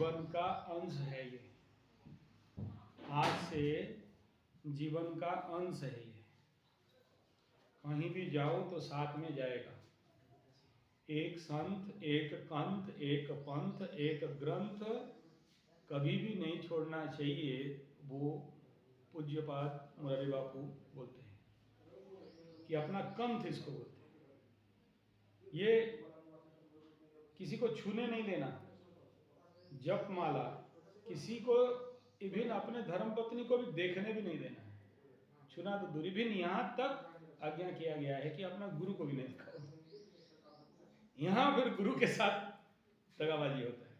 जीवन का अंश है ये, आज से जीवन का अंश है ये। कहीं भी जाओ तो साथ में जाएगा। एक संत, एक कंत, एक पंथ, एक ग्रंथ कभी भी नहीं छोड़ना चाहिए। वो पूज्यपाद मुरारी बापू बोलते हैं कि अपना कंथ इसको बोलते हैं। ये किसी को छूने नहीं देना। जप माला किसी को, इवन अपने धर्मपत्नी को भी देखने भी नहीं देना है। छूना तो दूरी भी नहीं, यहाँ तक आज्ञा किया गया है कि अपना गुरु को भी नहीं दिखाओ। यहाँ फिर गुरु के साथ दगाबाजी होता है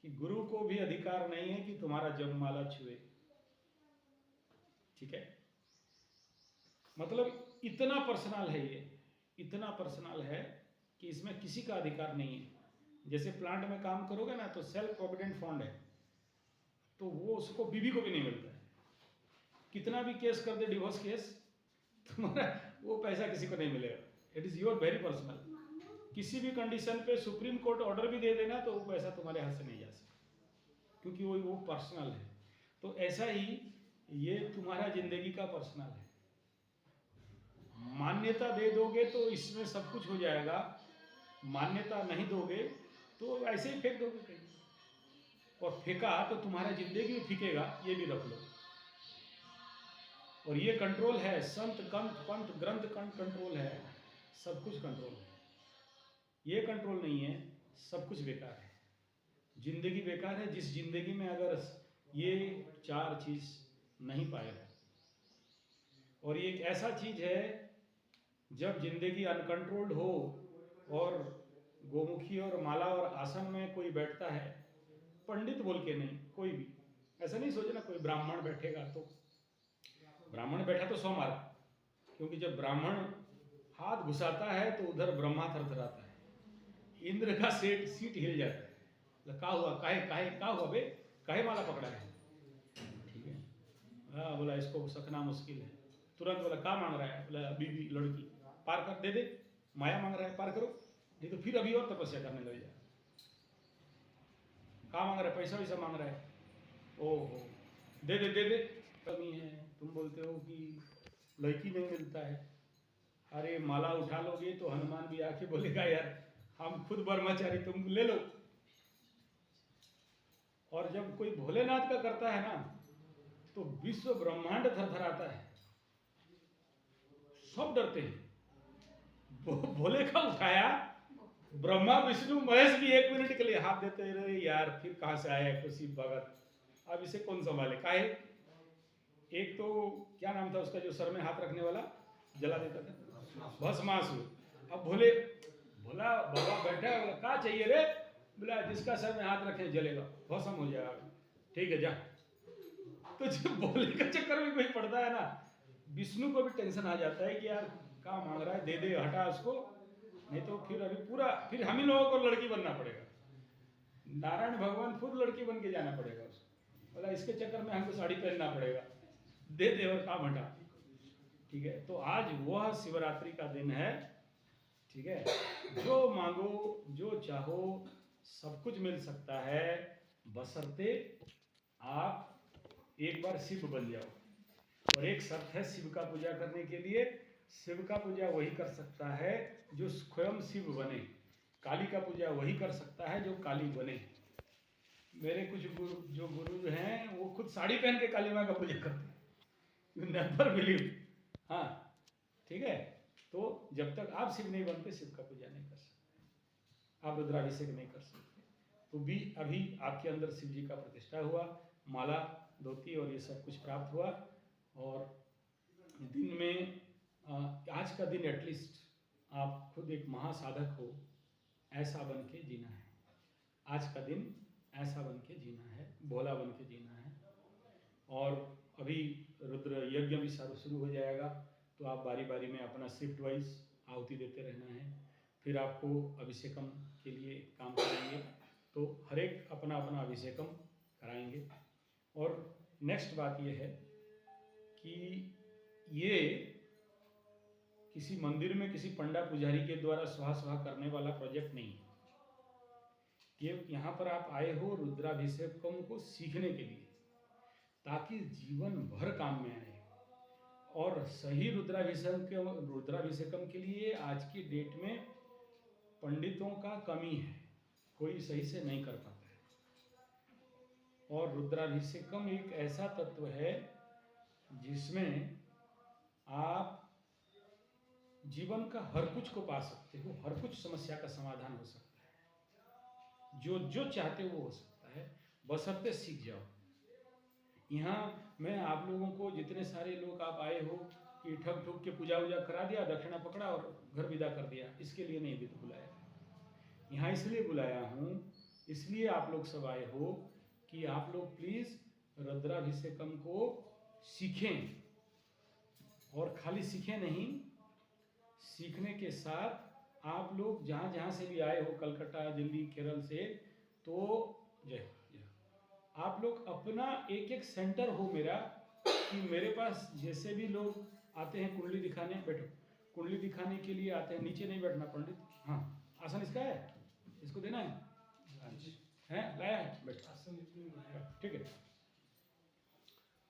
कि गुरु को भी अधिकार नहीं है कि तुम्हारा जपमाला छुए। ठीक है, मतलब इतना पर्सनल है ये, इतना पर्सनल है कि इसमें किसी का अधिकार नहीं है। जैसे प्लांट में काम करोगे ना तो सेल्फ प्रोविडेंट फंड है, तो वो उसको बीवी को भी नहीं मिलता है। कितना भी केस कर दे, डिवोर्स केस, तुम्हारा वो पैसा किसी को नहीं मिलेगा। It is your very personal. किसी भी कंडीशन पे सुप्रीम कोर्ट ऑर्डर भी दे देना तो वो पैसा तुम्हारे हाथ से नहीं जा सकता, क्योंकि वो पर्सनल है। तो ऐसा ही ये तुम्हारा जिंदगी का पर्सनल है। मान्यता दे दोगे तो इसमें सब कुछ हो जाएगा, मान्यता नहीं दोगे तो ऐसे ही फेंक दोगे कहीं, और फेंका तो तुम्हारा जिंदगी भी फीकेगा, ये भी रख लो। और ये कंट्रोल है, संत कंत पंथ ग्रंथ कंट्रोल है, सब कुछ कंट्रोल है। ये कंट्रोल नहीं है, सब कुछ बेकार है। जिंदगी बेकार है जिस जिंदगी में अगर ये चार चीज नहीं पाएगा। और ये एक ऐसा चीज है, जब जिंदगी अनकंट्रोल्ड हो और गोमुखी और माला और आसन में कोई बैठता है, पंडित बोल के नहीं, कोई भी ऐसा नहीं सोचना कोई ब्राह्मण बैठेगा तो, ब्राह्मण बैठा तो 100 मार्क, क्योंकि जब ब्राह्मण हाथ घुसाता है तो उधर ब्रह्मा थरथराता है, इंद्र का सीट हिल जाता है। क्या हुआ, काहे काहे क्या हुआ बे, काहे माला पकड़ा है? ठीक है, हाँ बोला इसको सकना मुश्किल है। तुरंत बोला क्या मांग रहा है? बोला बीवी लड़की पार कर दे दे, माया मांग रहा है पार करो, नहीं तो फिर अभी और तपस्या करने लग जाए। क्या मांग रहा है? पैसा वैसा मांग रहा है? ओहो दे दे दे दे, कमी है। तुम बोलते हो कि लड़की नहीं मिलता है। अरे माला उठा लोगे तो हनुमान भी आके बोलेगा यार हम खुद ब्रह्मचारी, तुम ले लो। और जब कोई भोलेनाथ का करता है ना तो विश्व ब्रह्मांड थरथराता है, सब डरते हैं। भोले का उठाया, ब्रह्मा विष्णु महेश भी 1 मिनट के लिए हाथ देते रहे, यार फिर कहां से आया खुशी भगत, अब इसे कौन संभाले? काहे? एक तो क्या नाम था उसका जो सर में हाथ रखने वाला, जला देता था, भस्मासुर। अब भोला बाबा बैठा है, क्या चाहिए रे? बोला जिसका सर में हाथ रखे जलेगा, भस्म हो जाएगा। ठीक है जा। तो जब भोले का चक्कर में कोई पड़ता है ना, विष्णु को भी टेंशन आ जाता है कि यार क्या मांग रहा है, दे दे हटा उसको, नहीं तो फिर अभी पूरा फिर हम ही लोगों को लड़की बनना पड़ेगा। नारायण भगवान खुद लड़की बन के जाना पड़ेगा उसको। बोला इसके चक्कर में हमको साड़ी पहनना पड़ेगा, दे दे और काम हटा। ठीक है, तो आज वह शिवरात्रि का दिन है। ठीक है, जो मांगो जो चाहो सब कुछ मिल सकता है, बशर्ते आप एक बार शिव बन जाओ। और एक शर्त है शिव का पूजा करने के लिए, शिव का पूजा वही कर सकता है जो स्वयं शिव बने। काली का पूजा वही कर सकता है जो काली बने। मेरे कुछ जो गुरु हैं वो खुद साड़ी पहन के काली माँ का पूजा करते हैं, यू नेवर बिलीव। हाँ ठीक है, तो जब तक आप शिव नहीं बनते शिव का पूजा नहीं कर सकते, आप रुद्राभिषेक नहीं कर सकते। तो भी अभी आपके अंदर शिव जी का प्रतिष्ठा हुआ, माला धोती और ये सब कुछ प्राप्त हुआ। और दिन में आज का दिन एटलीस्ट आप खुद एक महासाधक हो ऐसा बन के जीना है। आज का दिन ऐसा बन के जीना है, भोला बन के जीना है। और अभी रुद्र यज्ञ भी शुरू हो जाएगा, तो आप बारी बारी में अपना शिफ्ट वाइज आहुति देते रहना है। फिर आपको अभिषेकम के लिए काम करेंगे, तो हर एक अपना अपना अभिषेकम कराएंगे। और नेक्स्ट बात यह है कि ये किसी मंदिर में किसी पंडा पुजारी के द्वारा स्वाहा स्वाहा करने वाला प्रोजेक्ट नहीं है। कि यहाँ पर आप आए हो रुद्राभिषेकम को सीखने के लिए, ताकि जीवन भर काम में आए। और सही रुद्राभिषेकम के लिए आज की डेट में पंडितों का कमी है, कोई सही से नहीं कर पाता है। और रुद्राभिषेकम एक ऐसा तत्व है जिसमें आप जीवन का हर कुछ को पा सकते हो, हर कुछ समस्या का समाधान हो सकता है, जो जो चाहते हो वो हो सकता है, बशर्ते सीख जाओ। यहाँ मैं आप लोगों को, जितने सारे लोग आप आए हो कि ठग ठुक के पूजा वूजा करा दिया, दक्षिणा पकड़ा और घर विदा कर दिया, इसके लिए नहीं भी तो बुलाया। यहाँ इसलिए बुलाया हूँ, इसलिए आप लोग सब आए हो कि आप लोग प्लीज़ रुद्राभिषेकम को सीखें। और खाली सीखें नहीं, सीखने के साथ आप लोग जहाँ जहाँ से भी आए हो, कलकत्ता, दिल्ली, केरल से, तो जय आप लोग अपना एक एक सेंटर हो मेरा, कि मेरे पास जैसे भी लोग आते हैं कुंडली दिखाने, बैठो, कुंडली दिखाने के लिए आते हैं, नीचे नहीं बैठना पंडित, हाँ आसन इसका है, इसको देना है, हैं लाया है, बैठो आसन, ठीक है।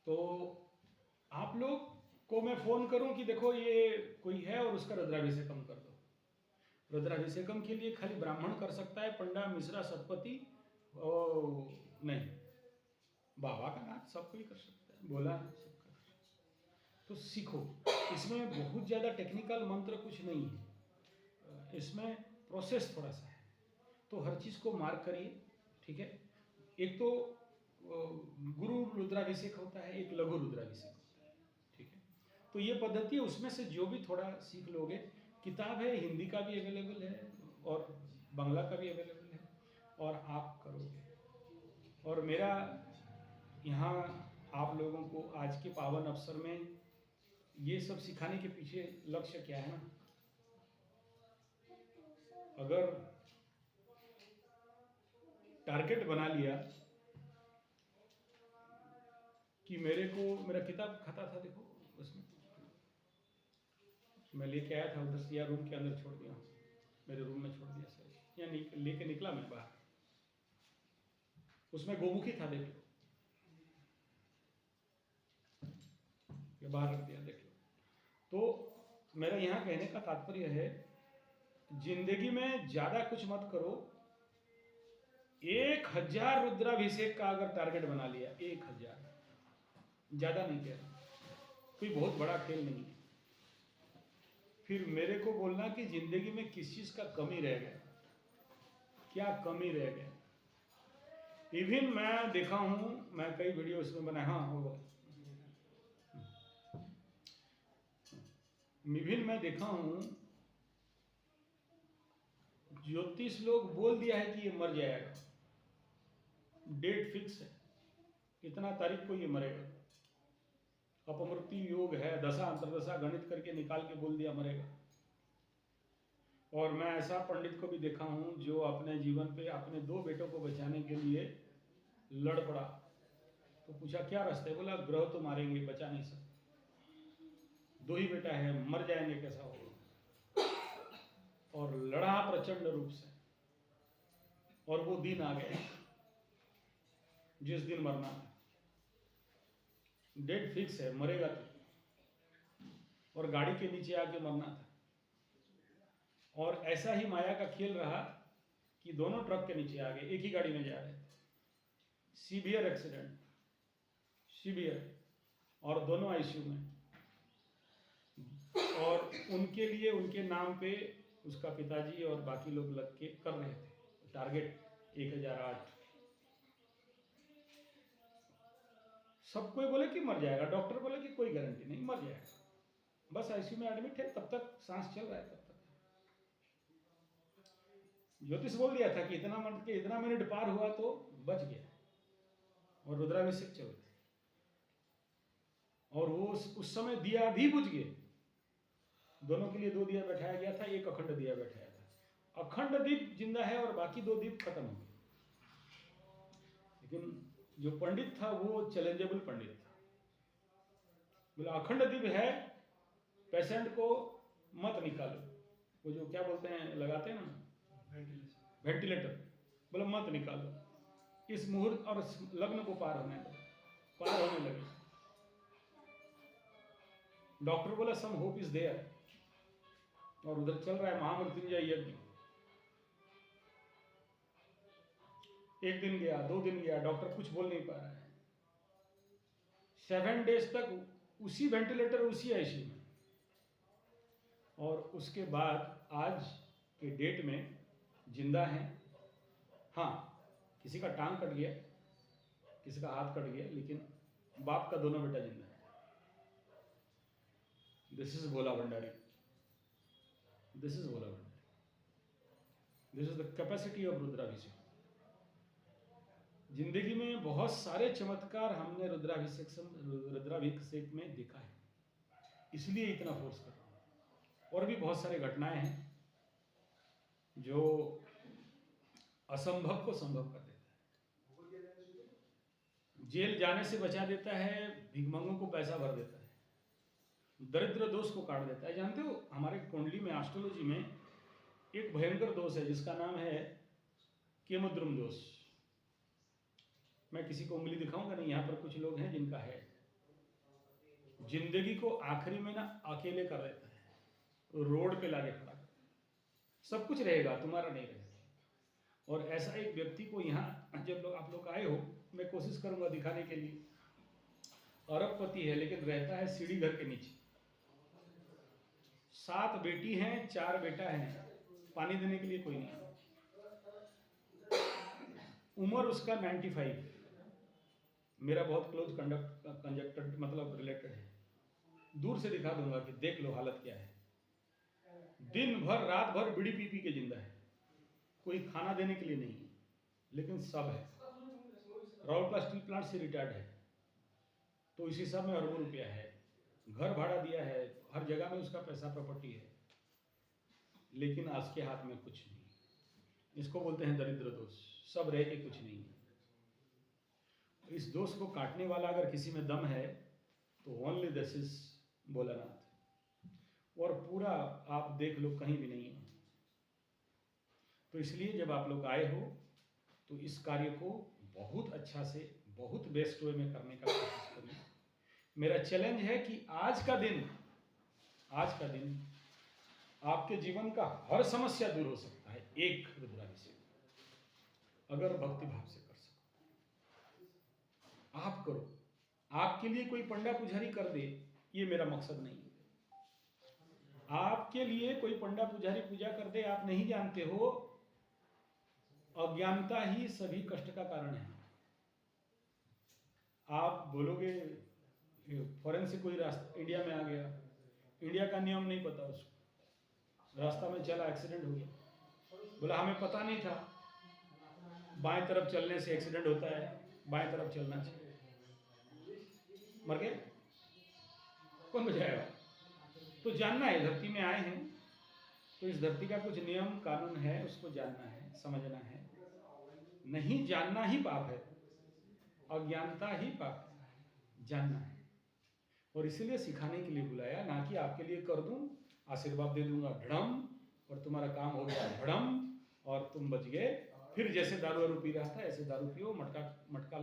तो आप लोग को मैं फ़ोन करूं कि देखो ये कोई है और उसका रुद्राभिषेकम कर दो। रुद्राभिषेकम के लिए खाली ब्राह्मण कर सकता है, पंडा, मिश्रा, सतपति नहीं, बाबा का नाच सब कोई कर सकता है, बोला सब कर सकता है। तो सीखो, इसमें बहुत ज़्यादा टेक्निकल मंत्र कुछ नहीं है, इसमें प्रोसेस थोड़ा सा है, तो हर चीज़ को मार्क करिए, ठीक है। एक तो गुरु रुद्राभिषेक होता है, एक लघु रुद्राभिषेक होता है, ठीक है। तो ये पद्धति है, उसमें से जो भी थोड़ा सीख लोगे, किताब है, हिंदी का भी अवेलेबल है और बांग्ला का भी अवेलेबल है, और आप करोगे। और मेरा यहाँ आप लोगों को आज के पावन अवसर में ये सब सिखाने के पीछे लक्ष्य क्या है ना, अगर टारगेट बना लिया कि मेरा किताब खाता था, देखो उसमें मैं लेके आया था उधर से, रूम के अंदर छोड़ दिया, मेरे रूम में छोड़ दिया सर, या लेके निकला मैं बाहर, उसमें गोमुखी था, देख लो, ये बाहर रख दिया, देख लो। तो मेरा यहाँ कहने का तात्पर्य है, जिंदगी में ज्यादा कुछ मत करो, 1000 रुद्राभिषेक का अगर टारगेट बना लिया, 1000, ज्यादा नहीं कह रहा, कोई बहुत बड़ा खेल नहीं है। फिर मेरे को बोलना कि जिंदगी में किस चीज का कमी रह गया, क्या कमी रह गया। इवन मैं देखा हूं, मैं कई वीडियो इसमें बनाया, हाँ होगा, इवन मैं देखा हूं, ज्योतिष लोग बोल दिया है कि ये मर जाएगा, डेट फिक्स है, इतना तारीख को ये मरेगा, अपमृत्यु योग है, दशा अंतरदशा गणित करके निकाल के बोल दिया मरेगा। और मैं ऐसा पंडित को भी देखा हूं जो अपने जीवन पे अपने 2 बेटों को बचाने के लिए लड़ पड़ा, तो पूछा क्या रास्ता है, बोला ग्रह तो मारेंगे, बचा नहीं सकते, 2 ही बेटा है, मर जाएंगे कैसा होगा। और लड़ा प्रचंड रूप से, और वो दिन आ गया जिस दिन मरना था, डेट फिक्स है, मरेगा तो, और गाड़ी के नीचे आके मरना था। और ऐसा ही माया का खेल रहा कि दोनों ट्रक के नीचे आ गए, एक ही गाड़ी में जा रहे थे, सीवियर एक्सीडेंट, सीवियर, और दोनों आईसीयू में। और उनके लिए उनके नाम पे उसका पिताजी और बाकी लोग लग के कर रहे थे, टारगेट 1008। सब कोई बोले कि मर जाएगा, डॉक्टर बोले कि कोई गारंटी नहीं, मर जाएगा, बस आईसीयू में एडमिट है, तब तक सांस चल रहा है, तब तक। ज्योतिष बोल दिया था कि इतना मिनट पार हुआ तो बच गया, और रुद्राभिषेक चल रहे, और वो उस समय दिया भी बुझ गए, दोनों के लिए 2 दिया बैठाया गया था, एक अखंड दिया बैठाया था, अखंड दीप जिंदा है और बाकी 2 दीप खत्म हो गए। लेकिन जो पंडित था वो चैलेंजेबल पंडित था, बोला अखंड दीप है, पेशेंट को मत निकालो, वो जो क्या बोलते हैं लगाते हैं ना, वेंटिलेटर, बोला मत निकालो, इस मुहूर्त और इस लग्न को पार होने दो। पार होने लगे। डॉक्टर बोला सम होप इज देयर, और उधर चल रहा है महामृत्युंजय यज्ञ। एक दिन गया, 2 दिन गया, डॉक्टर कुछ बोल नहीं पा रहा है। 7 डेज तक उसी वेंटिलेटर, उसी आईसीयू में, और उसके बाद आज के डेट में जिंदा है। हाँ, किसी का टांग कट गया, किसी का हाथ कट गया, लेकिन बाप का दोनों बेटा जिंदा है। This is Bhola Bhandari, this is Bhola Bhandari, this is the capacity of Rudrabhishek. जिंदगी में बहुत सारे चमत्कार हमने रुद्राभिषेक में देखा है, इसलिए इतना फोर्स कर रहा हूं। और भी बहुत सारे घटनाएं हैं जो असंभव को संभव कर देता है, जेल जाने से बचा देता है, भिखमंगों को पैसा भर देता है, दरिद्र दोष को काट देता है। जानते हो, हमारे कुंडली में, एस्ट्रोलॉजी में एक भयंकर दोष है जिसका नाम है केमद्रुम दोष। मैं किसी को उंगली दिखाऊंगा नहीं, यहाँ पर कुछ लोग हैं जिनका है। जिंदगी को आखिरी में ना अकेले कर देता है, रोड पे लाके खड़ा कर, सब कुछ रहेगा, तुम्हारा नहीं रहेगा। और ऐसा एक व्यक्ति को यहाँ जब आप लोग आए हो, मैं कोशिश करूंगा दिखाने के लिए। अरबपति है, लेकिन रहता है सीढ़ी घर के नीचे। 7 बेटी हैं, 4 बेटा हैं, पानी देने के लिए कोई नहीं। उम्र उसका 95। मेरा बहुत क्लोज कंजक्टेड मतलब रिलेटेड है। दूर से दिखा दूंगा कि देख लो हालत क्या है। दिन भर रात भर बीड़ी पी पी के जिंदा है, कोई खाना देने के लिए नहीं है, लेकिन सब है। राउरकेला स्टील प्लांट से रिटायर्ड है, तो इसी सब में अरबों रुपया है, घर भाड़ा दिया है, हर जगह में उसका पैसा प्रॉपर्टी है, लेकिन आज के हाथ में कुछ नहीं। इसको बोलते हैं दरिद्र दोष, सब रह के कुछ नहीं है। इस दोष को काटने वाला अगर किसी में दम है तो ओनली दिस इज भोलानाथ। और पूरा आप देख लो, कहीं भी नहीं है। तो इसलिए जब आप लोग आए हो तो इस कार्य को बहुत अच्छा से, बहुत बेस्ट वे में करने का कोशिश करिए। मेरा चैलेंज है कि आज का दिन आपके जीवन का हर समस्या दूर हो सकता है, एक रुद्राभिषेक अगर भक्ति भाव से कर सको। आप करो, आपके लिए कोई पंडा पुजारी कर दे, ये मेरा मकसद नहीं है। आपके लिए कोई पंडा पुजारी पूजा कर दे, आप नहीं जानते हो, अज्ञानता ही सभी कष्ट का कारण है। आप बोलोगे फॉरेन से कोई रास्ता इंडिया में आ गया, इंडिया का नियम नहीं पता उसको, रास्ता में चला, एक्सीडेंट हो गया, बोला हमें पता नहीं था, बाएं तरफ चलने से एक्सीडेंट होता है, बाएं तरफ चलना चाहिए, मर गए, कौन बचाएगा? तो जानना है, धरती में आए हैं तो इस धरती का कुछ नियम कानून है, उसको जानना है, समझना है। नहीं जानना ही पाप है, अज्ञानता ही पाप है, जानना है। और इसीलिए सिखाने के लिए बुलाया, ना कि आपके लिए कर दूं, आशीर्वाद दे दूंगा ढड़म, और तुम्हारा काम हो गया भड़म, और तुम बच गए। फिर जैसे दारू वारू पी रहा था ऐसे दारू पियो, मटका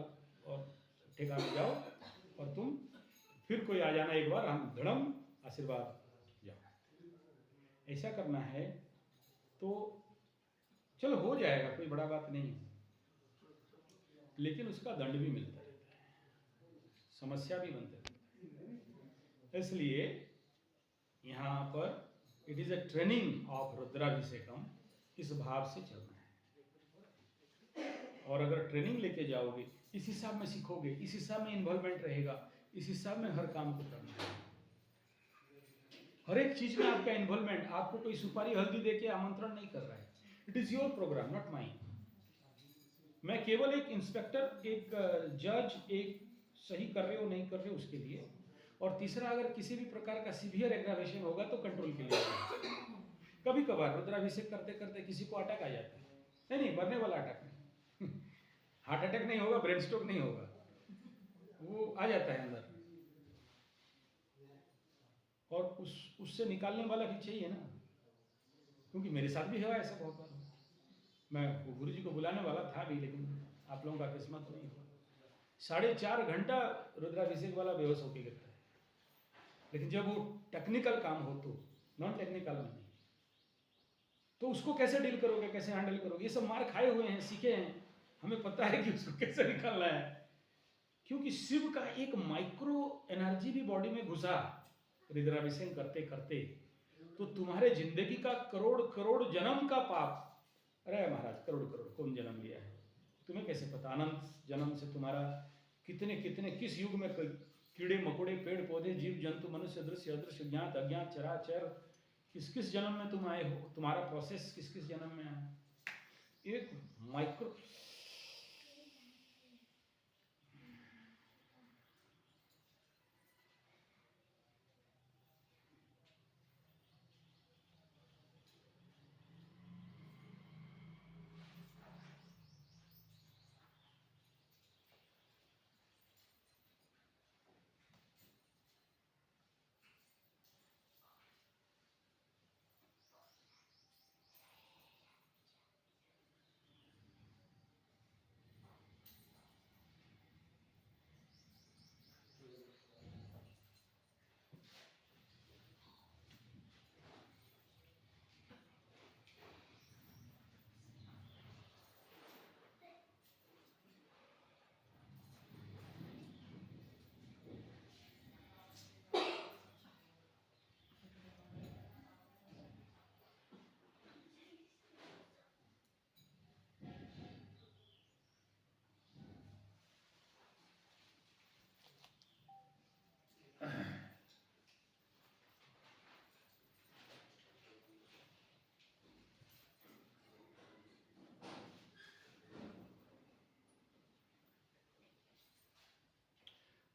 और ठेका में जाओ, और तुम फिर कोई आ जाना एक बार, हम धड़म आशीर्वाद जाओ। ऐसा करना है तो चलो हो जाएगा, कोई बड़ा बात नहीं है, लेकिन उसका दंड भी मिलता रहता है, समस्या भी बनती रहती है। इसलिए यहाँ पर it is a training of Rudrabhishekam, इस भाव से चलना है। और अगर ट्रेनिंग लेके जाओगे, इस हिसाब में सीखोगे, इस हिसाब में इन्वॉल्वमेंट रहेगा, इस हिसाब में हर काम को करना है। हर एक चीज में आपका इन्वॉल्वमेंट, आपको कोई सुपारी हल्दी देके आमंत्रण नहीं कर रहा है, it is your programme, not mine. मैं केवल एक इंस्पेक्टर, एक जज, एक सही कर रहे हो नहीं कर रहे हो उसके लिए, और तीसरा अगर किसी भी प्रकार का सीवियर एग्रावेशन होगा तो कंट्रोल के लिए। कभी कभार रुद्राभिषेक करते करते किसी को अटैक आ जाता है, नहीं मरने वाला अटैक नहीं, हार्ट अटैक नहीं होगा, ब्रेन स्ट्रोक नहीं होगा, वो आ जाता है अंदर, और उससे निकालने वाला भी चाहिए ना, क्योंकि मेरे साथ भी हुआ ऐसा बहुत बार। मैं गुरु जी को बुलाने वाला था भी, लेकिन आप लोगों का किस्मत नहीं हुआ। 4.5 घंटा रुद्राभिषेक वाला बेहोश होकर गिरता है, लेकिन जब वो टेक्निकल काम हो तो, नॉन टेक्निकल में नहीं, तो उसको कैसे डील करोगे, कैसे हैंडल करोगे? ये सब मार खाए हुए हैं, सीखे हैं, हमें पता है कि उसको कैसे निकालना है। क्योंकि शिव का एक माइक्रो एनर्जी भी बॉडी में घुसा रुद्राभिषेक करते करते, तो तुम्हारे जिंदगी का करोड़ करोड़ जन्म का पाप, अरे महाराज करोड़ करोड़ कौन जन्म लिया है तुम्हें कैसे पता? अनंत जन्म से तुम्हारा कितने कितने किस युग में कीड़े मकोड़े पेड़ पौधे जीव जंतु मनुष्य दृश्य अदृश्य ज्ञात अज्ञात चराचर किस किस जन्म में तुम आए हो, तुम्हारा प्रोसेस किस किस जन्म में आया। एक माइक्रो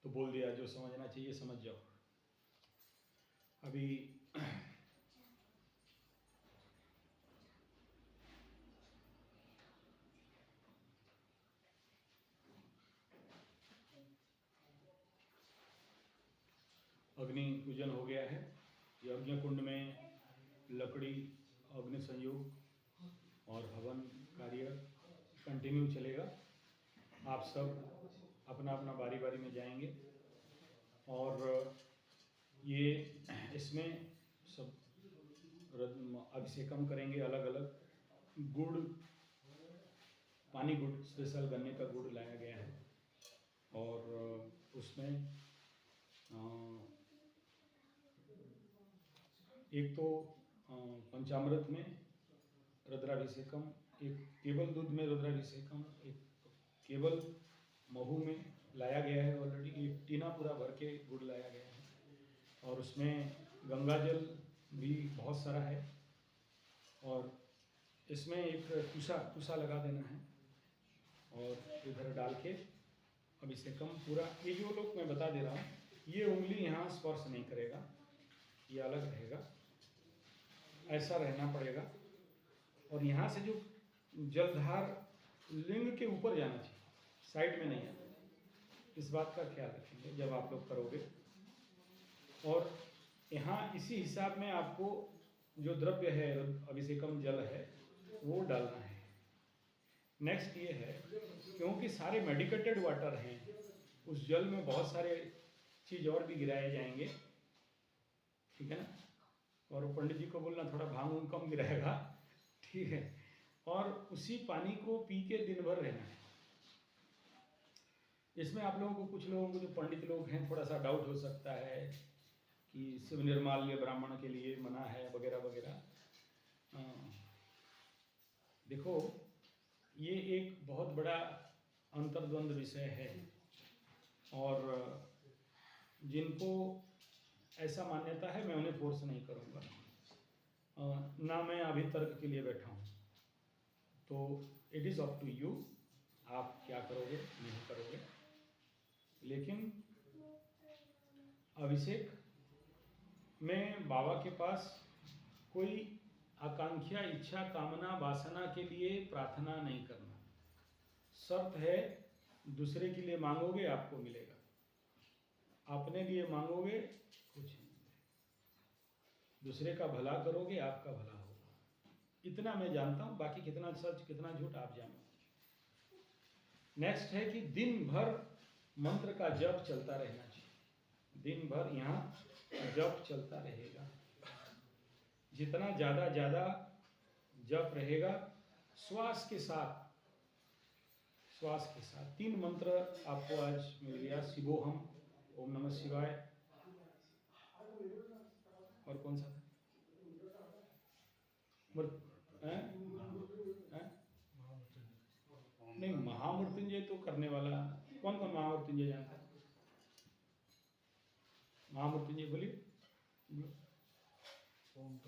तो बोल दिया, जो समझना चाहिए समझ जाओ। अभी अग्नि पूजन हो गया है। यज्ञ कुंड में लकड़ी अग्नि संयोग और हवन कार्य कंटिन्यू चलेगा। आप सब अपना अपना बारी बारी में जाएंगे और ये इसमें सब अभिषेकम करेंगे। अलग अलग गुड़, पानी गुड़, स्पेशल गन्ने का गुड़ लाया गया है और उसमें एक तो पंचामृत में रुद्राभिषेकम, एक केवल दूध में रुद्राभिषेकम, एक केवल महू में लाया गया है ऑलरेडी, एक टीना पूरा भर के गुड़ लाया गया है और उसमें गंगा जल भी बहुत सारा है और इसमें एक तुसा लगा देना है और इधर डाल के अभिषेकम पूरा। ये जो लोग मैं बता दे रहा हूँ, ये उंगली यहाँ स्पर्श नहीं करेगा, ये अलग रहेगा, ऐसा रहना पड़ेगा। और यहाँ से जो जलधार लिंग के ऊपर जाना चाहिए, साइड में नहीं आना। इस बात का ख्याल रखेंगे जब आप लोग करोगे। और यहाँ इसी हिसाब में आपको जो द्रव्य है, अभिषेकम जल है, वो डालना है। नेक्स्ट ये है, क्योंकि सारे मेडिकेटेड वाटर हैं, उस जल में बहुत सारे चीज़ और भी गिराए जाएंगे, ठीक है ना। और पंडित जी को बोलना थोड़ा भांग उंग कम गिराएगा, ठीक है। और उसी पानी को पी के दिन भर रहना है। इसमें आप लोगों को, कुछ लोगों को जो पंडित लोग हैं, थोड़ा सा डाउट हो सकता है कि शिव निर्माल्य ब्राह्मण के लिए मना है वगैरह वगैरह। देखो, ये एक बहुत बड़ा अंतर्द्वंद विषय है और जिनको ऐसा मान्यता है, मैं उन्हें फोर्स नहीं करूँगा, ना मैं अभी तर्क के लिए बैठा हूँ। तो it is up to you, आप क्या करोगे नहीं करोगे। लेकिन अभिषेक में बाबा के पास कोई आकांक्षा, इच्छा, कामना, वासना के लिए प्रार्थना नहीं करना। शर्त है, दूसरे के लिए मांगोगे आपको मिलेगा, अपने लिए मांगोगे कुछ नहीं। दूसरे का भला करोगे, आपका भला होगा। इतना मैं जानता हूं, बाकी कितना सच कितना झूठ आप जानो। नेक्स्ट है कि दिन भर मंत्र का जप चलता रहना चाहिए। दिन भर यहाँ जप चलता रहेगा। जितना ज़्यादा जप रहेगा, श्वास के साथ 3 मंत्र आपको आज मिल गया। शिवोहम, ओम नमः शिवाय, और कौन सा था? नहीं, महामृत्युंजय तो करने वाला। कौन कौन महामृत्युंजय जानता है? महामृत्युंजय बोलिए। ओम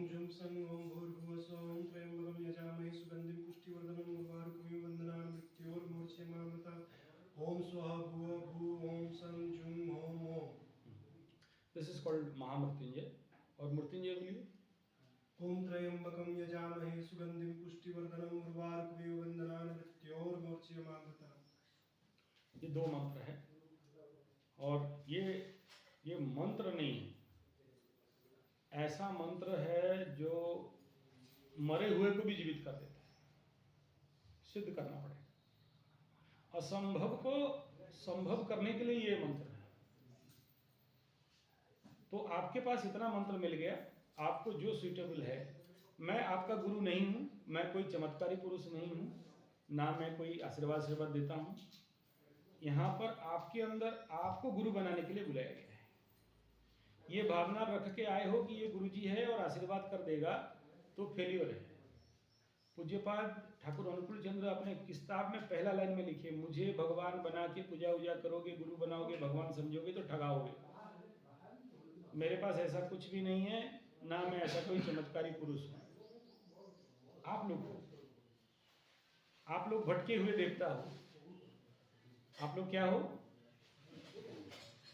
जुम सन ओम भूर्भुवस्सुः ओम त्र्यंबकं यजामहे सुगंधिं पुष्टिवर्धनम् उर्वारुकमिव बन्धनान् मृत्योर्मोक्षयमामृतात् ओम स्वाहा भुवः भुः ओम सन जुम Om Om. This is called महामृत्युंजय। और मृत्युंजय बोलिए। ओम त्र्यंबकं यजामहे सुगंधिं पुष्टिवर्धनम् उर्वारुकमिव बन्धनान् मृत्योर्मोक्षयमामृतात्। ये 2 मंत्र है, और ये मंत्र नहीं है, ऐसा मंत्र है जो मरे हुए को भी जीवित कर देता है। सिद्ध करना पड़ेगा। असंभव को संभव करने के लिए ये मंत्र है। तो आपके पास इतना मंत्र मिल गया, आपको जो सूटेबल है। मैं आपका गुरु नहीं हूं, मैं कोई चमत्कारी पुरुष नहीं हूं, ना मैं कोई आशीर्वाद देता हूं। यहाँ पर आपके अंदर आपको गुरु बनाने के लिए बुलाया गया है। ये भावना रख के आए हो कि ये गुरुजी है और आशीर्वाद कर देगा, तो फेलियर है। पूज्यपाद ठाकुर अनुकूल चंद्र अपने किताब में पहला लाइन में लिखे, मुझे भगवान बना के पूजा उजा करोगे, गुरु बनाओगे, भगवान समझोगे तो ठगाओगे। मेरे पास ऐसा कुछ भी नहीं है, ना मैं ऐसा कोई चमत्कारी पुरुष हूं। आप लोग भटके हुए देवता हो। आप लोग क्या हो?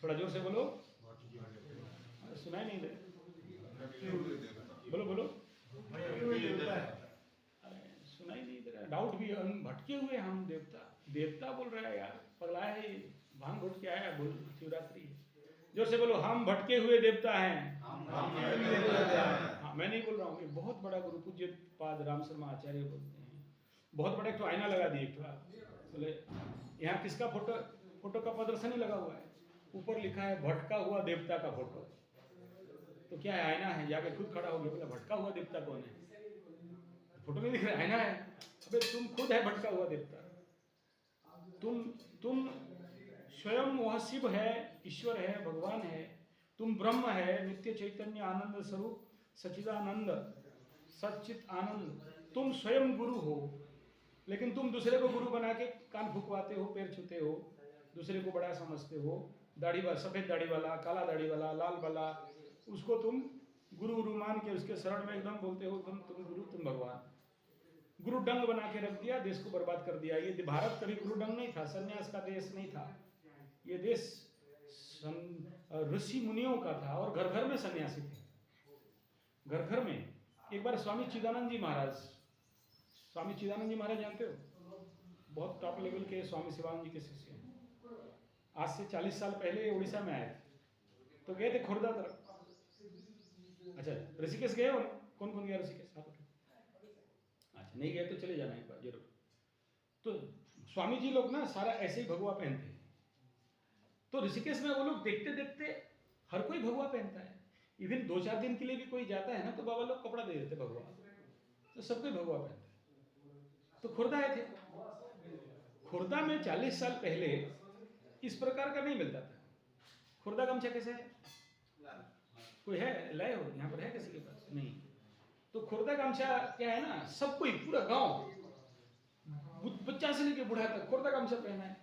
थोड़ा जोर से बोलो, सुनाई नहीं दे। बोलो। सुनाई नहीं दे रहा। डाउट भी है, भटके हुए हम देवता बोल रहा है यार, पगला है, भांग घुट के आया। बोल, शिवरात्रि है। जोर से बोलो, हम भटके हुए देवता हैं। हाँ, मैं नहीं बोल रहा हूँ, ये बहुत बड़ा गुरु पूज्य पाद राम शर्मा आचार्य बोलते हैं। बहुत बड़ा एक तो आईना लगा दिए। बोले यहाँ किसका फोटो का प्रदर्शन ही लगा हुआ है। ऊपर लिखा है भटका हुआ देवता का फोटो। तो क्या है? आईना है। जाके खुद खड़ा हो गया, बोला भटका हुआ देवता कौन है? फोटो में दिख रहा है, आईना है। अबे तुम खुद है भटका हुआ देवता। तुम स्वयं वह शिव है, ईश्वर है, भगवान है। तुम ब्रह्म है, नित्य चैतन्य आनंद स्वरूप, सच्चिदानंद, सच्चित आनंद। तुम स्वयं गुरु हो, लेकिन तुम दूसरे को गुरु बना के कान फुकवाते हो, पैर छूते हो, दूसरे को बड़ा समझते हो। दाढ़ी वाला, सफेद दाढ़ी वाला, काला दाढ़ी वाला, लाल वाला, उसको तुम गुरु मान के उसके शरण में एकदम बोलते हो, एकदम तुम गुरु, तुम भगवान। गुरु डंग बना के रख दिया, देश को बर्बाद कर दिया। ये भारत कभी गुरु डंग नहीं था, सन्यास का देश नहीं था। ये देश ऋषि मुनियों का था, और घर घर में सन्यासी थे। घर घर में। एक बार स्वामी चिदानंद जी महाराज जानते हो? बहुत टॉप लेवल के स्वामी शिवानंद जी के शिष्य हैं। आज से 40 साल पहले उड़ीसा में आए थे। तो गए थे खुर्दा तरफ। अच्छा, ऋषिकेश गए हो? कौन कौन गया ऋषिकेश? अच्छा, नहीं गए तो चले जाना एक बार जरूर। तो स्वामी जी लोग ना सारा ऐसे ही भगवा पहनते हैं। तो ऋषिकेश में वो लोग देखते देखते हर कोई भगवा पहनता है। इवन 2-4 दिन के लिए भी कोई जाता है ना, तो बाबा लोग कपड़ा दे देते भगवा। तो सब कोई भगवा पहनता है। तो खुर्दा आए थे। खुर्दा में 40 साल पहले इस प्रकार का नहीं मिलता था। खुर्दा गमछा कैसे है? कोई है लाए हो? यहाँ पर है किसी के पास? नहीं। तो खुर्दा गमछा क्या है ना, सब कोई, पूरा गांव, बच्चा से लेके बूढ़ा तक खुर्दा गमछा पहना है।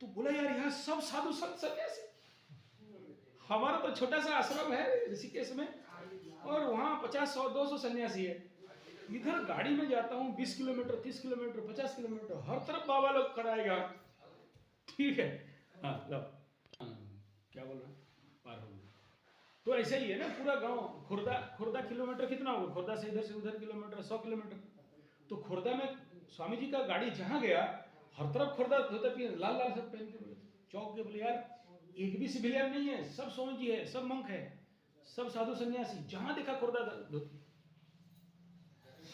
तो बोला यार, यहाँ सब साधु संत सन्यासी। हमारा तो छोटा सा आश्रम है ऋषिकेश में, और वहाँ 50-100-200 सन्यासी है। इधर गाड़ी में जाता हूँ 20 किलोमीटर, 30 किलोमीटर, 50 किलोमीटर, हर तरफ बाबा लोग कराएगा। ठीक है, हाँ लो, क्या बोल रहा है, पार हो गया। तो ऐसा ही है ना पूरा गांव। खुर्दा किलोमीटर कितना होगा? खुर्दा से इधर से उधर किलोमीटर 100 किलोमीटर। तो खुर्दा में स्वामी जी का गाड़ी जहाँ गया, हर तरफ खुर्दा धोता पिए, लाल लाल सब पहन के। बोले चौक के, बोले यार एक भी सिविलियन नहीं है, सब स्वामी जी है, सब मंक है, सब साधु सन्यासी, जहां देखा खुर्दा धोती।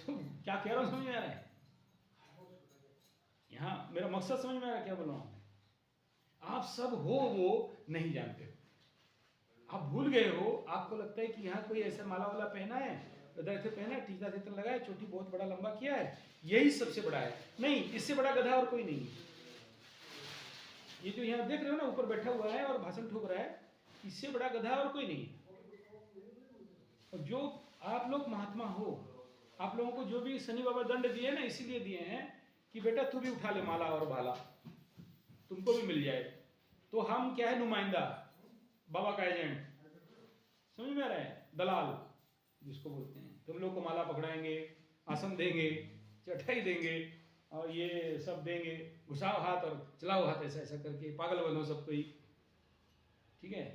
क्या कह रहा हूँ समझ में आ रहा है? यहाँ मेरा मकसद समझ में आ रहा है क्या बोल रहा हूँ? आप सब हो वो नहीं जानते हो, आप भूल गए हो। आपको लगता है कि यहाँ कोई ऐसा माला वाला पहना है, गधा ऐसे पहना है, टीका से लगाया, चोटी बहुत बड़ा लंबा किया है, यही सबसे बड़ा है। नहीं, इससे बड़ा गधा और कोई नहीं है। ये जो यहाँ देख रहे हो ना, ऊपर बैठा हुआ है और भाषण ठोक रहा है, इससे बड़ा गधा और कोई नहीं है। और जो आप लोग महात्मा हो, आप लोगों को जो भी शनि बाबा दंड दिए ना, इसीलिए दिए हैं कि बेटा तू भी उठा ले माला और भाला, तुमको भी मिल जाए। तो हम क्या है, नुमाइंदा, बाबा का एजेंट, समझ में आ रहा है? दलाल जिसको बोलते हैं। तुम लोग को माला पकड़ाएंगे, आसन देंगे, चटाई देंगे और ये सब देंगे, घुसाओ हाथ और चलाओ हाथ ऐसा ऐसा करके, पागल बनो सब कोई, ठीक है?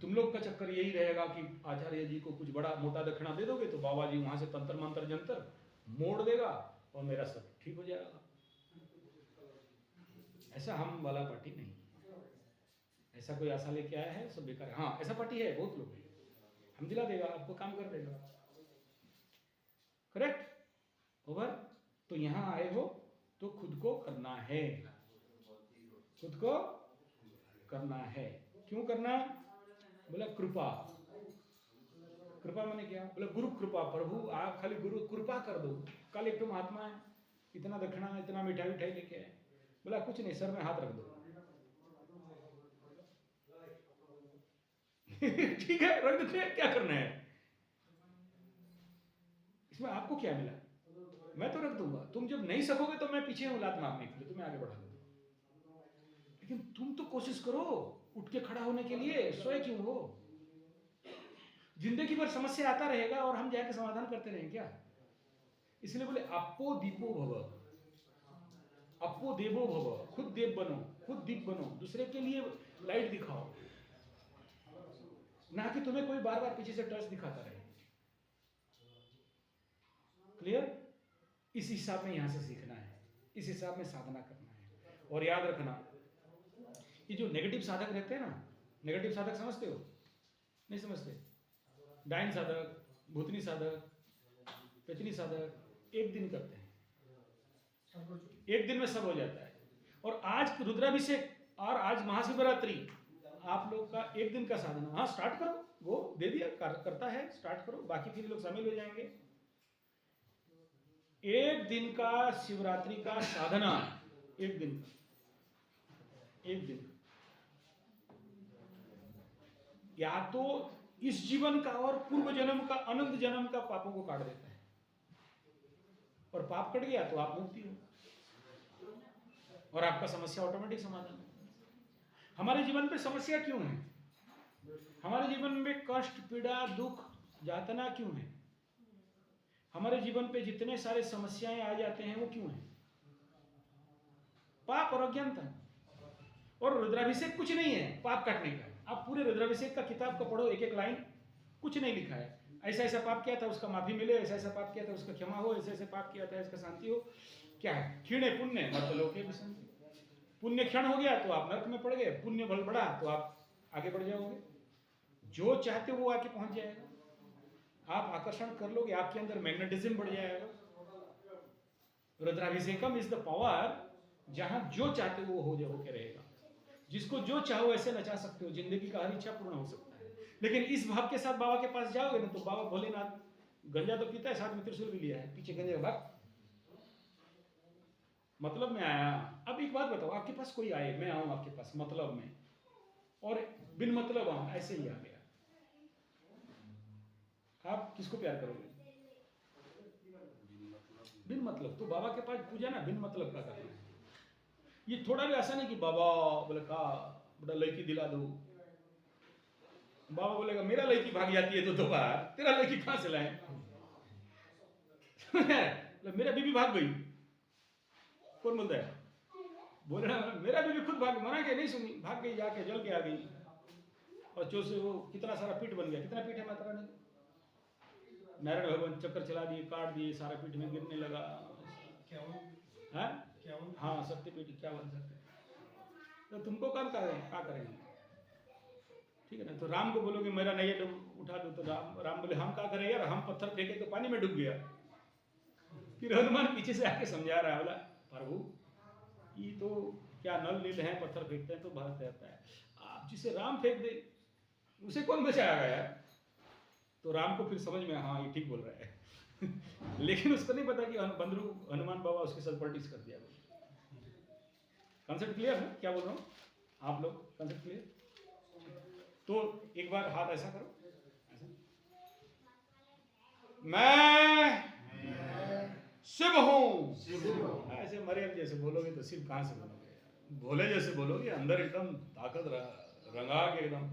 तुम लोग का चक्कर यही रहेगा कि आचार्य जी को कुछ बड़ा मोटा दक्षिणा दे दोगे तो बाबा जी वहां से तंत्र मंत्र जंतर मोड़ देगा और मेरा सब ठीक हो जाएगा। ऐसा हम वाला पार्टी नहीं, ऐसा कोई आशा लेके आया है सब बेकार है। हाँ, ऐसा पार्टी है, बहुत लोग हैं, हम दिला देगा, आपको काम कर देगा। करेक्ट? ओवर? तो यहाँ आए हो तो खुद को करना है, खुद को करना है। क्यों करना? बोला कृपा। कृपा माने क्या? बोला गुरु कृपा। प्रभु आप खाली गुरु कृपा कर दो। कल एक तो महात्मा है, इतना दक्षिणा, इतना मिठाई उठाई लेके आए, बोला कुछ नहीं, सर में हाथ रख दो। ठीक है, रख देते हैं, क्या करना है इसमें? आपको क्या मिला? मैं तो रख दूंगा, तुम जब नहीं सकोगे तो मैं पीछे हूं लात मारने के लिए, तुम्हें आगे बढ़ा दूंगा। लेकिन तुम तो कोशिश करो उठ के खड़ा होने के लिए, सोए क्यों हो? जिंदगी भर समस्या आता रहेगा और हम जाके समाधान करते रहें क्या? इसलिए बोले अपो दीपो भव, अपो देवो भव, खुद देव बनो, खुद दीप बनो, दूसरे के लिए लाइट दिखाओ, ना कि तुम्हें कोई बार बार पीछे से टर्च दिखाता रहे। क्लियर? इस हिसाब में यहां से सीखना है, इस हिसाब में साधना करना है। और याद रखना, ये जो नेगेटिव साधक रहते हैं ना, नेगेटिव साधक समझते हो? नहीं समझते? डायन साधक, भूतनी साधक, पेतनी साधक, एक दिन करते हैं, एक दिन में सब हो जाता है। और आज रुद्राभिषेक और आज महाशिवरात्रि, आप लोग का एक दिन का साधना। हाँ, स्टार्ट करो, वो दे दिया, करता है, स्टार्ट करो, बाकी फिर लोग शामिल हो जाएंगे। एक दिन का शिवरात्रि का साधना, एक दिन, एक दिन, या तो इस जीवन का और पूर्व जन्म का, अनंत जन्म का पापों को काट देता है, और पाप कट गया तो आप मुक्ति हो और आपका समस्या ऑटोमेटिक समाधान। हमारे जीवन पे समस्या क्यों है? हमारे जीवन में कष्ट, पीड़ा, दुख, यातना क्यों है? हमारे जीवन पे जितने सारे समस्याएं आ जाते हैं वो क्यों है? पाप और अज्ञानता। और रुद्राभिषेक कुछ नहीं है पाप काटने का। आप पूरे रुद्राभिषेक का किताब को पढ़ो, एक एक लाइन, कुछ नहीं लिखा है ऐसा ऐसा पाप किया था उसका माफी मिले, ऐसा ऐसा पाप किया था उसका क्षमा हो, ऐसे ऐसे पाप किया था इसका शांति हो। क्या है? क्षीणे पुण्य मर्तलोके विसंति। पुण्य क्षण हो गया तो आप नरक में पड़ गए, पुण्य बल बढ़ा तो आप आगे बढ़ जाओगे, जो चाहते हो वो आके पहुंच जाएगा। आप आकर्षण कर लोगे, आपके अंदर मैग्नेटिज्म बढ़ जाएगा। रुद्राभिषेकम इज द पावर, जहां जो चाहते हो वो हो के रहेगा। जिसको जो चाहो ऐसे नचा सकते हो, जिंदगी का हर इच्छा पूर्ण हो सकता है। लेकिन इस भाव के साथ बाबा के पास जाओगे ना तो बाबा भोलेनाथ गंजा तो पीता है, साथ में त्रिशूल भी लिया है, पीछे गंजे का भाग, मतलब में आया। अब एक बात बताओ, आपके पास कोई आए, मैं आऊं आपके पास मतलब में, और बिन मतलब आऊं, ऐसे ही आ गया, आप किसको प्यार करोगे? बिन मतलब। तो बाबा के पास पूजा ना बिन मतलब का करना है। ये थोड़ा भी आसान है कि बाबा बोले का बड़ा लड़की दिला दो, बाबा बोलेगा मेरा लड़की भाग जाती है तो बार तेरा लड़की कहां से लाए? मेरा बीबी भाग गई, कौन बोलता है? बोल रहा मेरा बीबी खुद भाग, मना के नहीं सुनी, भाग गई, जाके जल के आ गई, और जो से वो कितना सारा पीठ बन गया। कितना पीठ है माता रानी? नारायण भगवान चक्कर चला दिए, काट दिए, सारा पीठ में गिरने लगा। हाँ, शक्तिपीठ क्या बन सकते? तो तुमको कौन करेंगे? क्या करेंगे? ठीक है ना। तो राम को बोलोगे मेरा नैया उठा दो, तो राम बोले हम क्या करें यार, हम पत्थर फेंके तो पानी में डूब गया। फिर हनुमान पीछे से आके समझा रहा है, बोला प्रभु ये तो क्या नल नील है, पत्थर फेंकते हैं तो भारत रहता है, आप जिसे राम फेंक दे उसे कौन बचाएगा यार। तो राम को फिर समझ में, हाँ ये ठीक बोल रहा है लेकिन उसको नहीं पता कि बंदरू हनुमान बाबा उसके साथ पॉलिटिक्स कर दिया। कॉन्सेप्ट क्लियर है क्या बोल रहा हूँ आप लोग, कॉन्सेप्ट क्लियर। तो एक बार हाथ ऐसा करो, ऐसा। मैं शिव हूँ, ऐसे मरियम जैसे बोलोगे तो शिव कहाँ से बनोगे, भोले जैसे बोलोगे अंदर एकदम ताकत रंगा के एकदम,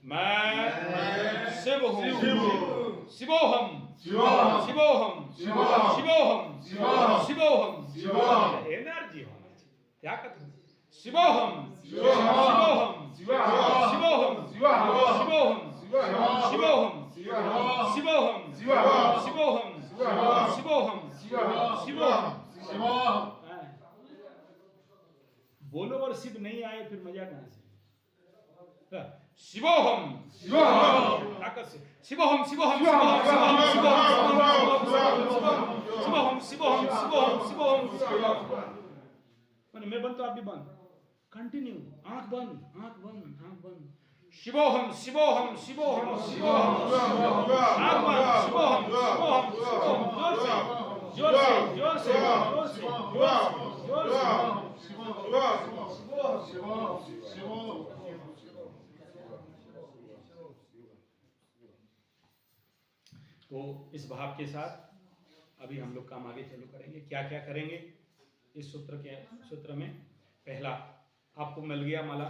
मैं शिव हूँ, शिवोहम शिवोहम शिवोहम शिवोहम, एनर्जी होना चाहिए, ताकत। शिवोहम शिवोहम शिवोहम शिवोहम शिवोहम शिवोहम शिवोहम शिवोहम शिवोहम। बोलो और शिव नहीं आए फिर मजा कहां से। शिवोहम ताकत से, शिवोहम शिवोहम शिवोहम शिवोहम शिवोहम शिवोहम शिवोहम शिवोहम। मैं बंद तो आप भी बंद, कंटिन्यू, आंख बंद आंख बंद आंख बंद। शिवोहम शिवोहम शिवोहम शिवोहम आंख बंद, शिवोहम शिवोहम शिवोहम, जोर से जोर से जोर से जोर से जोर से। तो इस भाव के साथ अभी हम लोग काम आगे चालू करेंगे। क्या क्या करेंगे इस सूत्र में। पहला आपको मिल गया माला,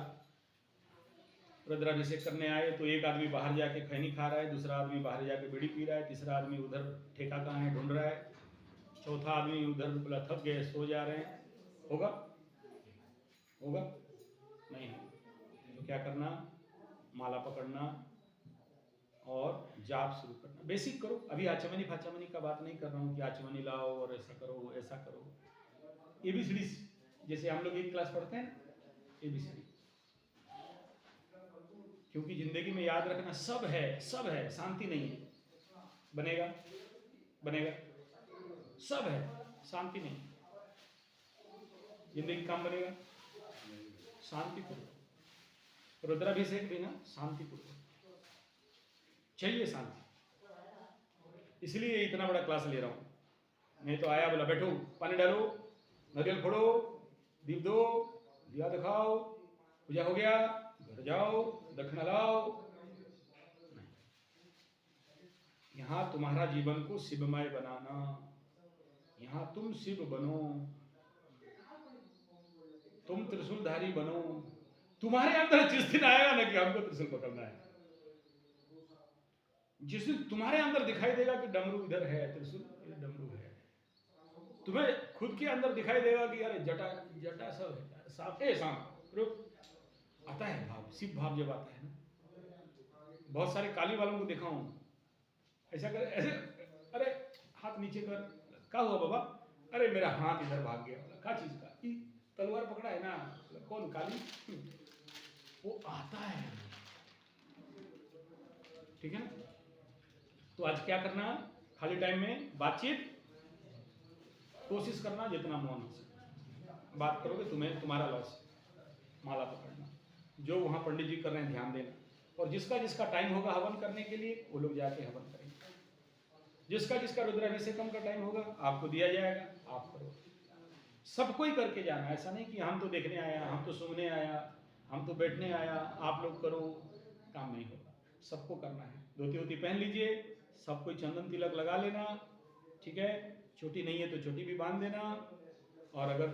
रुद्राभिषेक करने आए तो एक आदमी बाहर जाके खैनी खा रहा है, दूसरा आदमी बाहर जाके बीड़ी पी रहा है, तीसरा आदमी उधर ठेका कहाँ है ढूंढ रहा है, चौथा आदमी उधर बोला थक गए सो जा रहे हैं। होगा होगा नहीं। तो क्या करना, माला पकड़ना और जाप शुरू करना, बेसिक करो। अभी आचमनी फाचमनी का बात नहीं कर रहा हूँ कि आचमनी लाओ और ऐसा करो ऐसा करो। एबीसीडी जैसे हम लोग एक क्लास पढ़ते हैं एबीसीडी, क्योंकि जिंदगी में याद रखना सब है, शांति नहीं है। बनेगा बनेगा, सब है, शांति नहीं। जिंदगी काम बनेगा शांतिपूर्वक। रुद्राभिषेक भी ना शांतिपूर्वक चाहिए, शांति। इसलिए इतना बड़ा क्लास ले रहा हूं। नहीं तो आया बोला बैठो, पानी डालो, नारियल फोड़ो, दीप दो, दिया दिखाओ, पूजा हो गया, घर जाओ, दक्षिणा लाओ। यहां तुम्हारा जीवन को शिवमय बनाना, यहां तुम शिव बनो, तुम त्रिशूलधारी बनो। तुम्हारे अंदर जिस दिन आएगा ना कि हमको त्रिशूल पकड़ना है, जिस दिन तुम्हारे अंदर दिखाई देगा कि डमरू इधर है, त्रिशूल ये डमरू है, तुम्हें खुद के अंदर दिखाई देगा कि अरे जटा जटा सब है, सांप सांप रुक, आता है भाव, शिव भाव जब आता है ना। बहुत सारे काली वालों को देखा हूं, ऐसा कर ऐसे, अरे हाथ नीचे कर, क्या हुआ बाबा, अरे मेरा हाथ इधर भाग गया। क्या चीज का, तलवार पकड़ा है ना, कौन काली, वो आता है। ठीक है ना। तो आज क्या करना, खाली टाइम में बातचीत, कोशिश करना जितना मन हो सके बात करोगे, तुम्हें तुम्हारा लॉस। माला पकड़ना, जो वहां पंडित जी कर रहे हैं ध्यान देना, और जिसका जिसका टाइम होगा हवन करने के लिए वो लोग जाके हवन करेंगे। जिसका जिसका रुद्राभिषेकम का टाइम होगा आपको दिया जाएगा, आप करो। सबको ही करके जाना, ऐसा नहीं कि हम तो देखने आया, हम तो सुनने आया, हम तो बैठने आया, आप लोग करो, काम नहीं होगा। सबको करना है। धोती वोती पहन लीजिए, सब कोई चंदन तिलक लगा लेना, ठीक है। छोटी नहीं है तो छोटी भी बांध देना। और अगर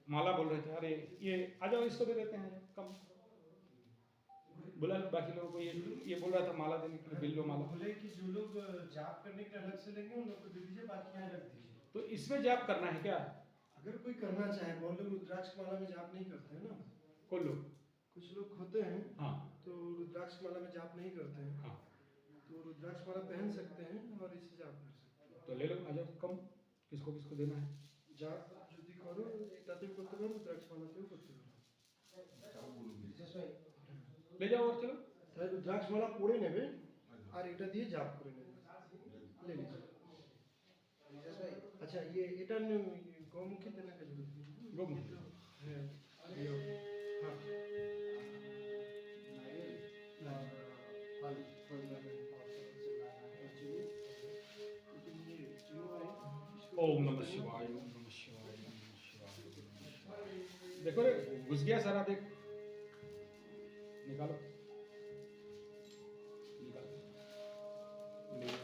माला बोल रहे थे, अरे ये आ जाओ, इसको दे देते हैं, कम बुला लो बाकी लोगों को। ये बोल रहा था माला देने के लिए, बिल्लो माला। बोले कि जो लोग जाप करने के अलग से लेंगे उन लोग को दे दीजिए, बाकी यहाँ रख दीजिए। तो इसमें जाप करना है क्या? अगर कोई करना चाहे, बहुत लोग रुद्राक्ष माला में जाप नहीं करते हैं ना, कुछ लोग होते हैं, हाँ, तो रुद्राक्ष माला में जाप नहीं करते हैं, हाँ, तो रुद्राक्ष माला पहन सकते हैं और इससे जाप कर सकते हैं। तो ले लो, आ जाओ, कम किसको किसको देना है। जाप যদি করো এটাতে করতে পারো, রুদ্রাক্ষ মালাতেও করতে পারো। ले जाओ और चलो। তাহলে রুদ্রাক্ষমালা পড়ে নেবে আর এটা দিয়ে জাপ করে নেবে ले लीजिए अच्छा ये এটা গৌমুখী দেনা কাজ गोमुख হ্যাঁ ये हाँ ओम नमः शिवाय ओम नमः शिवाय ओम नमः शिवाय ओम नमः शिवाय। देखो रे घुस गया सारा, देख निकालो निकालो ले लो।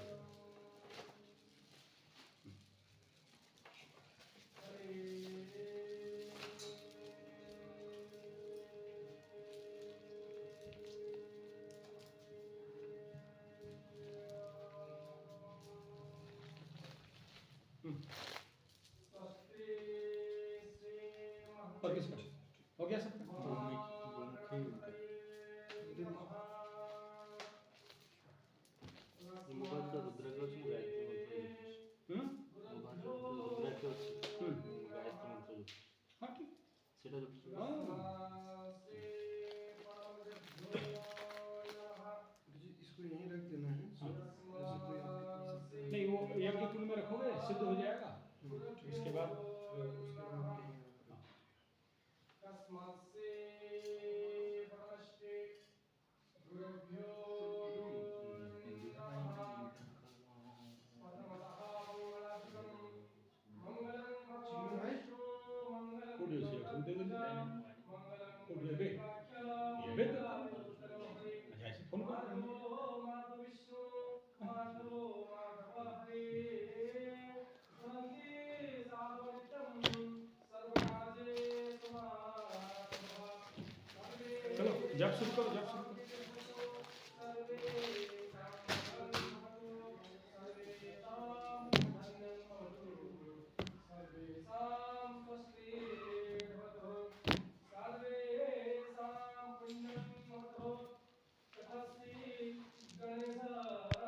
और किसका हो गया सबका? मुखात रुद्राक्ष ଅଛି, ମୁଁ ଗାୟତ୍ରୀ ମନ୍ତ୍ର ଜପୁଛି। हम्म ମୁଖାତ रुद्राक्ष ଅଛି, हम्म ମୁଁ ଗାୟତ୍ରୀ ମନ୍ତ୍ର ଜପୁଛି। हाँ ठीक ସେଇଟା ଜପୁଛି। हाँ इसको यहीं रख देना है हाँ। जैसे कोई आपके नहीं वो यज्ञ कुंड में रखोगे सिद्ध हो जाएगा, इसके बाद उसके बाद कहीं कोड से सुनते हो कोड ये बे अच्छा ऐसे फोन कर चलो जब शुरू करो जब शुरू करो।